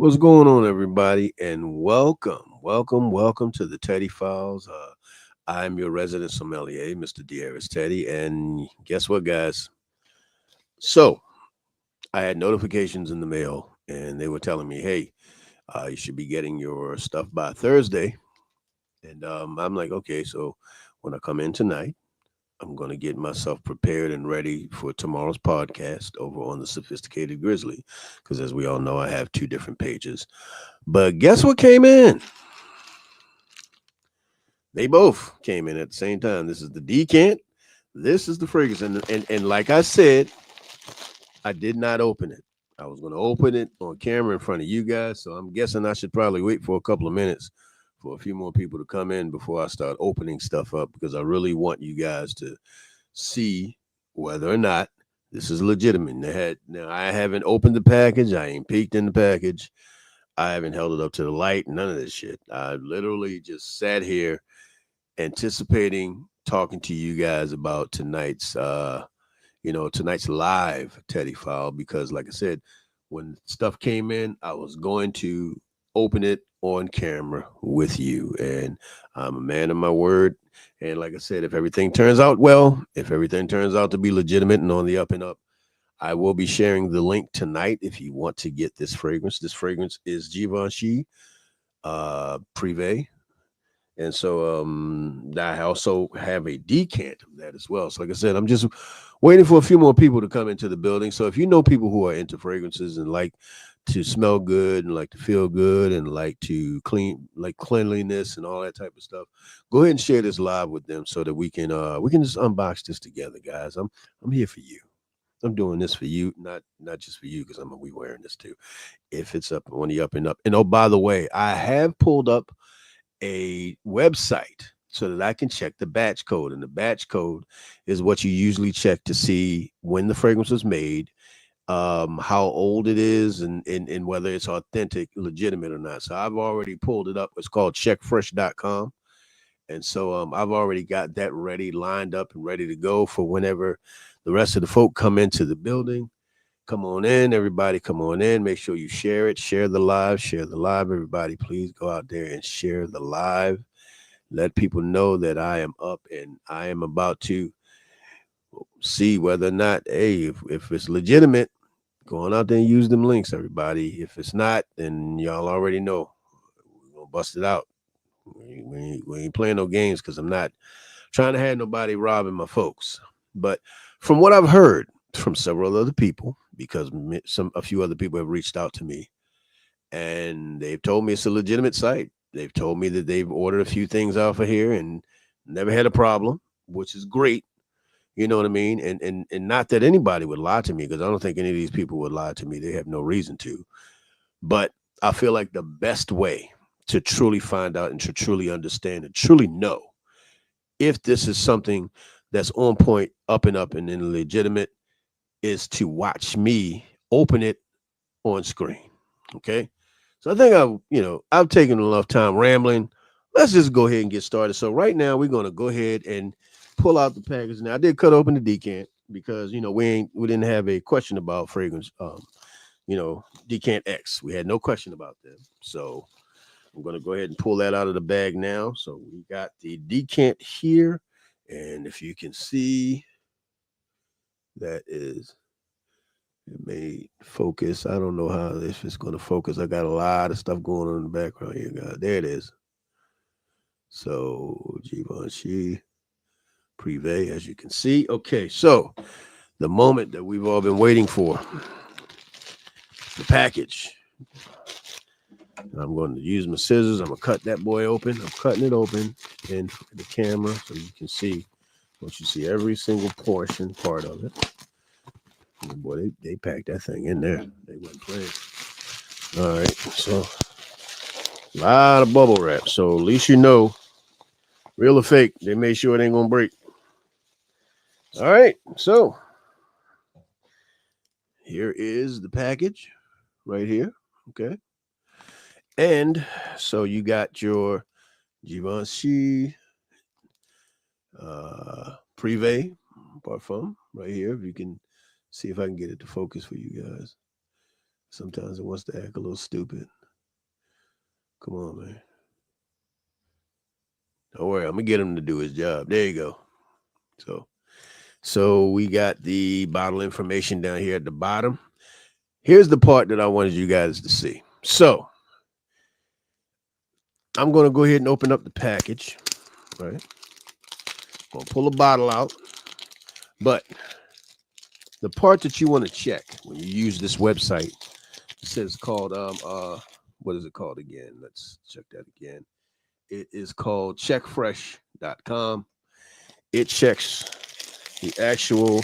What's going on, everybody? And welcome to the Teddy Files. I'm your resident sommelier, Mr. Dieris Teddy. And guess what, guys? So I had notifications in the mail, and they were telling me, "Hey, you should be getting your stuff by Thursday." And I'm like, "Okay." So when I come in tonight, I'm going to get myself prepared and ready for tomorrow's podcast over on the Sophisticated Grizzly, because as we all know, I have two different pages. But guess what came in? They both came in at the same time. This is the decant. This is the fragrance. And like I said, I did not open it. I was going to open it on camera in front of you guys. So I'm guessing I should probably wait for a couple of minutes for a few more people to come in before I start opening stuff up, because I really want you guys to see whether or not this is legitimate. Now I haven't opened the package. I ain't peeked in the package. I haven't held it up to the light. None of this shit. I literally just sat here anticipating talking to you guys about tonight's live Teddy file, because like I said, when stuff came in, I was going to open it on camera with you, and I'm a man of my word. And like I said, if everything turns out well, if everything turns out to be legitimate and on the up and up, I will be sharing the link tonight if you want to get this fragrance. This fragrance is Givenchy Privé. And so I also have a decant of that as well. So like I said, I'm just waiting for a few more people to come into the building. So if you know people who are into fragrances and like to smell good and like to feel good and like to clean, like cleanliness and all that type of stuff, go ahead and share this live with them so that we can just unbox this together, guys. I'm here for you. I'm doing this for you, not just for you, because I'm gonna be wearing this too. If it's up on the up and up. And oh, by the way, I have pulled up a website so that I can check the batch code. And the batch code is what you usually check to see when the fragrance was made, how old it is, and whether it's authentic, legitimate or not. So I've already pulled it up. It's called checkfresh.com. And so I've already got that ready, lined up and ready to go for whenever the rest of the folk come into the building. Come on in, everybody. Come on in. Make sure you share it. Share the live. Share the live. Everybody, please go out there and share the live. Let people know that I am up and I am about to see whether or not, hey, if it's legitimate, go on out there and use them links, everybody. If it's not, then y'all already know. We're going to bust it out. We ain't playing no games, because I'm not trying to have nobody robbing my folks. But from what I've heard from several other people, because a few other people have reached out to me, and they've told me it's a legitimate site. They've told me that they've ordered a few things off of here and never had a problem, which is great. You know what I mean? And not that anybody would lie to me, because I don't think any of these people would lie to me. They have no reason to. But I feel like the best way to truly find out and to truly understand and truly know if this is something that's on point, up and then legitimate, is to watch me open it on screen. Okay. So I think I've taken enough time rambling. Let's just go ahead and get started. So right now we're gonna go ahead and pull out the package. Now I did cut open the decant because we didn't have a question about fragrance. Decant X. We had no question about that. So I'm gonna go ahead and pull that out of the bag now. So we got the decant here, and if you can see, that is, it may focus. I don't know how this is going to focus. I got a lot of stuff going on in the background here, guys. There it is. So Givenchy Privé, as you can see. Okay, so the moment that we've all been waiting for, the package. I'm going to use my scissors. I'm going to cut that boy open. I'm cutting it open in the camera so you can see. Once you see every single part of it. And boy, they packed that thing in there. They weren't playing. All right, so a lot of bubble wrap. So at least you know, real or fake, they made sure it ain't gonna break. All right, so here is the package right here. Okay. And so you got your Givenchy Privé Parfum right here. If you can see if I can get it to focus for you guys. Sometimes it wants to act a little stupid. Come on, man. Don't worry, I'm gonna get him to do his job. There you go. So we got the bottle information down here at the bottom. Here's the part that I wanted you guys to see. So I'm gonna go ahead and open up the package. All right. Gonna pull a bottle out. But the part that you want to check when you use this website, it says called what is it called again? Let's check that again. It is called checkfresh.com. It checks the actual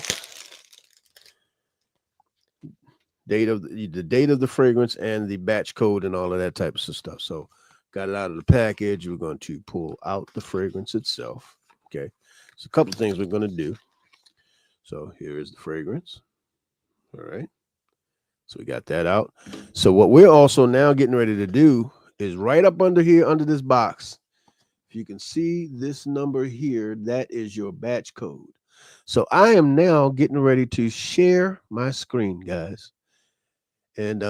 date of the date of the fragrance and the batch code and all of that type of stuff. So got it out of the package. We're going to pull out the fragrance itself. Okay. So a couple of things we're going to do. So here is the fragrance. All right. So we got that out. So what we're also now getting ready to do is right up under here, under this box. If you can see this number here, that is your batch code. So I am now getting ready to share my screen, guys. And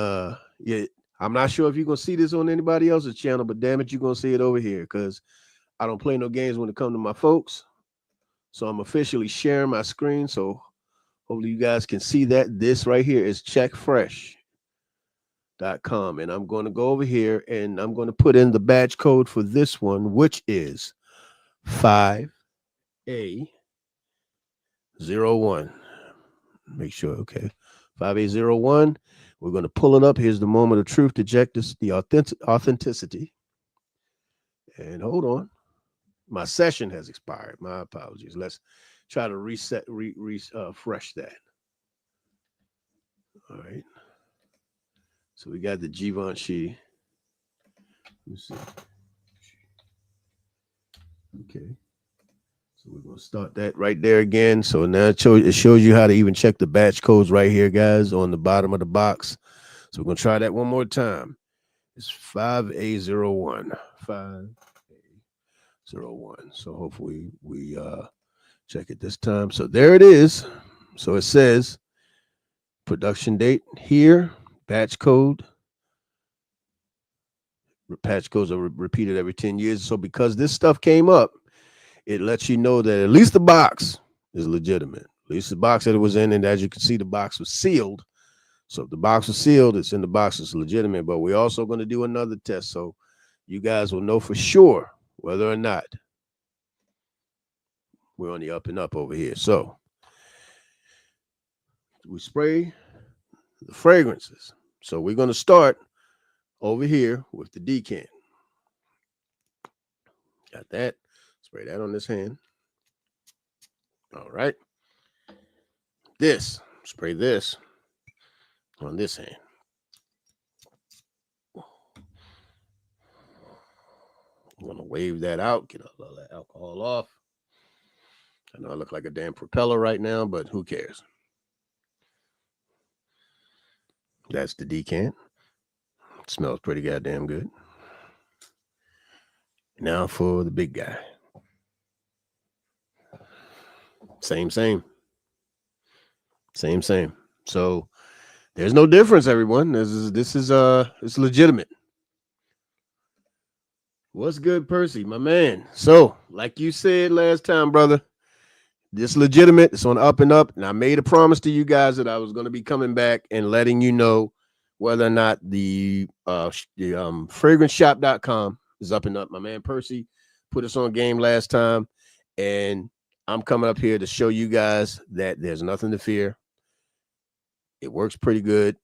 yeah, I'm not sure if you're gonna see this on anybody else's channel, but damn it, you're gonna see it over here because I don't play no games when it comes to my folks. So I'm officially sharing my screen. So hopefully you guys can see that. This right here is checkfresh.com. And I'm going to go over here and I'm going to put in the batch code for this one, which is 5A01. Make sure, okay. 5801. We're going to pull it up. Here's the moment of truth to check this, the authenticity. And hold on. My session has expired. My apologies. Let's try to reset, refresh that. All right. So we got the Givenchy. Let's see. Okay. So we're going to start that right there again. So now it shows you how to even check the batch codes right here, guys, on the bottom of the box. So we're going to try that one more time. It's 5A01. 5A01. So hopefully we check it this time. So there it is. So it says production date here, batch code. Patch codes are repeated every 10 years. So because this stuff came up, it lets you know that at least the box is legitimate. At least the box that it was in, and as you can see, the box was sealed. So if the box was sealed, it's in the box, it's legitimate. But we're also going to do another test so you guys will know for sure whether or not we're on the up and up over here. So we spray the fragrances. So we're going to start over here with the decan. Got that. Spray that on this hand. All right. Spray this on this hand. I'm going to wave that out, get all that alcohol off. I know I look like a damn propeller right now, but who cares? That's the decant. It smells pretty goddamn good. Now for the big guy. Same. So there's no difference, everyone. This is it's legitimate. What's good, Percy, my man? So, like you said last time, brother, this legitimate. It's on up and up. And I made a promise to you guys that I was going to be coming back and letting you know whether or not the fragranceShop.com is up and up. My man Percy put us on game last time, and I'm coming up here to show you guys that there's nothing to fear. It works pretty good.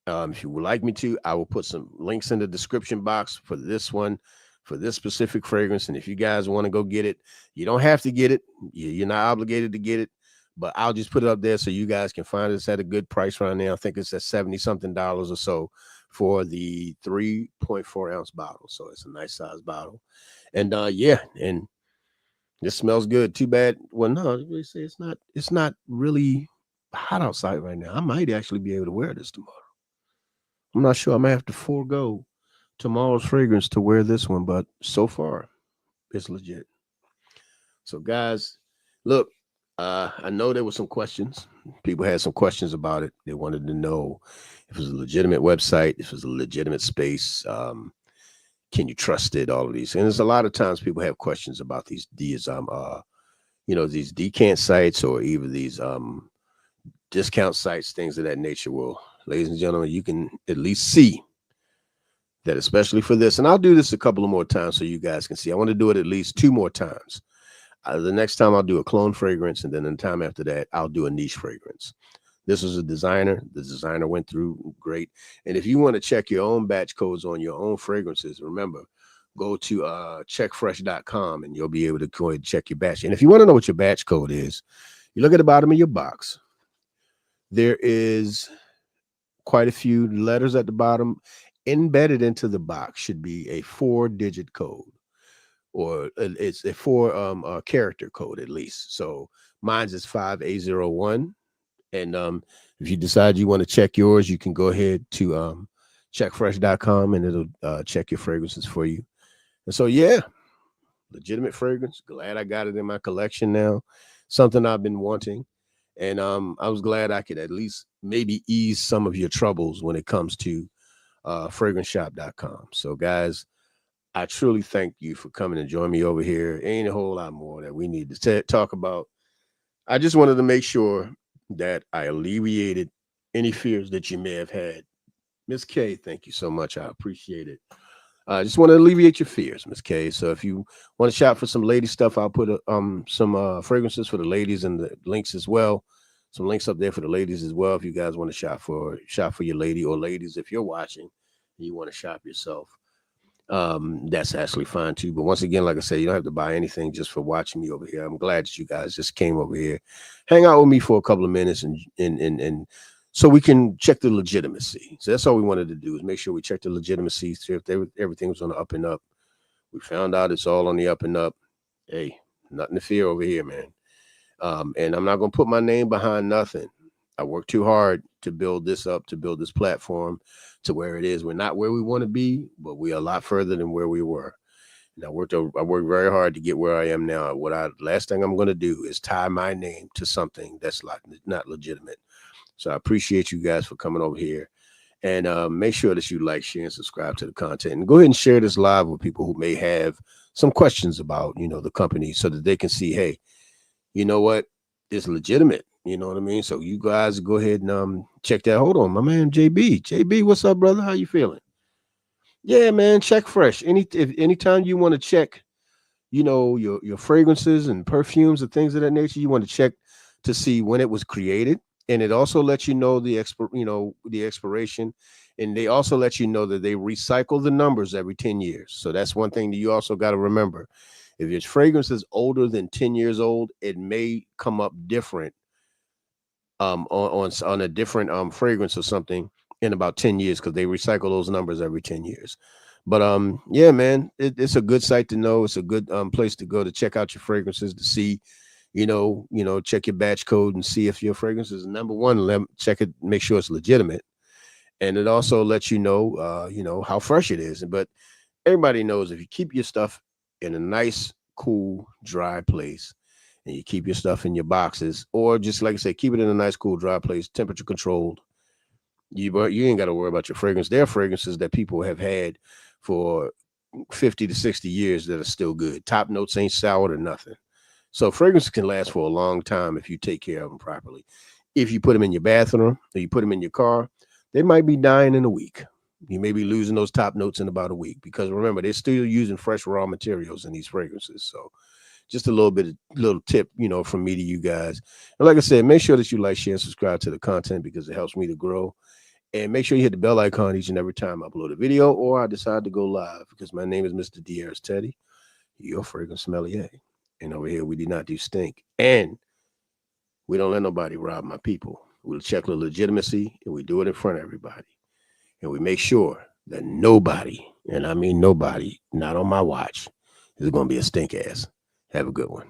If you would like me to, I will put some links in the description box for this one, for this specific fragrance. And if you guys want to go get it, you don't have to get it. You're not obligated to get it, but I'll just put it up there so you guys can find it at a good price right now. I think it's at $70-something or so for the 3.4 ounce bottle. So it's a nice size bottle. And yeah, and this smells good. Too bad. Well, no, they say it's not really hot outside right now. I might actually be able to wear this tomorrow. I'm not sure. I might have to forego tomorrow's fragrance to wear this one, but so far it's legit. So guys, look, I know there were some questions. People had some questions about it. They wanted to know if it was a legitimate website, if it was a legitimate space. Can you trust it? All of these. And there's a lot of times people have questions about these these decant sites or even these discount sites, things of that nature. Well, ladies and gentlemen, you can at least see that, especially for this, and I'll do this a couple of more times so you guys can see. I want to do it at least 2 more times. The next time I'll do a clone fragrance, and then the time after that, I'll do a niche fragrance. This was a designer. The designer went through great. And if you want to check your own batch codes on your own fragrances, remember, go to checkfresh.com and you'll be able to go ahead and check your batch. And if you want to know what your batch code is, you look at the bottom of your box. There is quite a few letters at the bottom. Embedded into the box should be a 4-digit code, or it's a 4 character code at least. So mine's is 5801. And if you decide you want to check yours, you can go ahead to checkfresh.com and it'll check your fragrances for you. And so, yeah, legitimate fragrance. Glad I got it in my collection now. Something I've been wanting. And I was glad I could at least maybe ease some of your troubles when it comes to fragranshop.com. So, guys, I truly thank you for coming and joining me over here. Ain't a whole lot more that we need to talk about. I just wanted to make sure that I alleviated any fears that you may have had. Miss K, thank you so much. I appreciate it. I just want to alleviate your fears, Miss K. So if you want to shop for some lady stuff, I'll put some fragrances for the ladies and the links as well. Some links up there for the ladies as well. If you guys want to shop for your lady, or ladies, if you're watching and you want to shop yourself, that's actually fine too. But once again, like I said, you don't have to buy anything just for watching me over here. I'm glad that you guys just came over here, hang out with me for a couple of minutes, and so we can check the legitimacy. So that's all we wanted to do, is make sure we check the legitimacy, see if everything was on the up and up. We found out it's all on the up and up. Hey, nothing to fear over here, man. And I'm not going to put my name behind nothing. I worked too hard to build this up, to build this platform to where it is. We're not where we want to be, but we are a lot further than where we were. And I worked very hard to get where I am now. Last thing I'm going to do is tie my name to something that's not legitimate. So I appreciate you guys for coming over here, and make sure that you like, share, and subscribe to the content, and go ahead and share this live with people who may have some questions about, the company, so that they can see, hey, you know what, it's legitimate. You know what I mean? So you guys go ahead and check that. Hold on, my man JB, what's up, brother? How you feeling? Yeah, man, check fresh. Anytime you want to check, your fragrances and perfumes and things of that nature, you want to check to see when it was created. And it also lets you know the expiration, and they also let you know that they recycle the numbers every 10 years. So that's one thing that you also got to remember. If your fragrance is older than 10 years old, it may come up different on a different fragrance or something in about 10 years, because they recycle those numbers every 10 years. But yeah, man, it's a good site to know. It's a good place to go to check out your fragrances, to see, check your batch code and see if your fragrance is number one. Check it, make sure it's legitimate. And it also lets you know, how fresh it is. But everybody knows, if you keep your stuff in a nice, cool, dry place, and you keep your stuff in your boxes, or just like I said, keep it in a nice, cool, dry place, temperature controlled, you ain't got to worry about your fragrance. There are fragrances that people have had for 50 to 60 years that are still good. Top notes ain't soured or nothing. So fragrances can last for a long time if you take care of them properly. If you put them in your bathroom or you put them in your car, they might be dying in a week. You may be losing those top notes in about a week, because remember, they're still using fresh raw materials in these fragrances. So just a little tip, from me to you guys. And like I said, make sure that you like, share, and subscribe to the content, because it helps me to grow. And make sure you hit the bell icon each and every time I upload a video or I decide to go live, because my name is Mr. Diaz Teddy, your fragrance sommelier. And over here, we do not do stink. And we don't let nobody rob my people. We'll check the legitimacy, and we do it in front of everybody. And we make sure that nobody, and I mean nobody, not on my watch, is going to be a stink ass. Have a good one.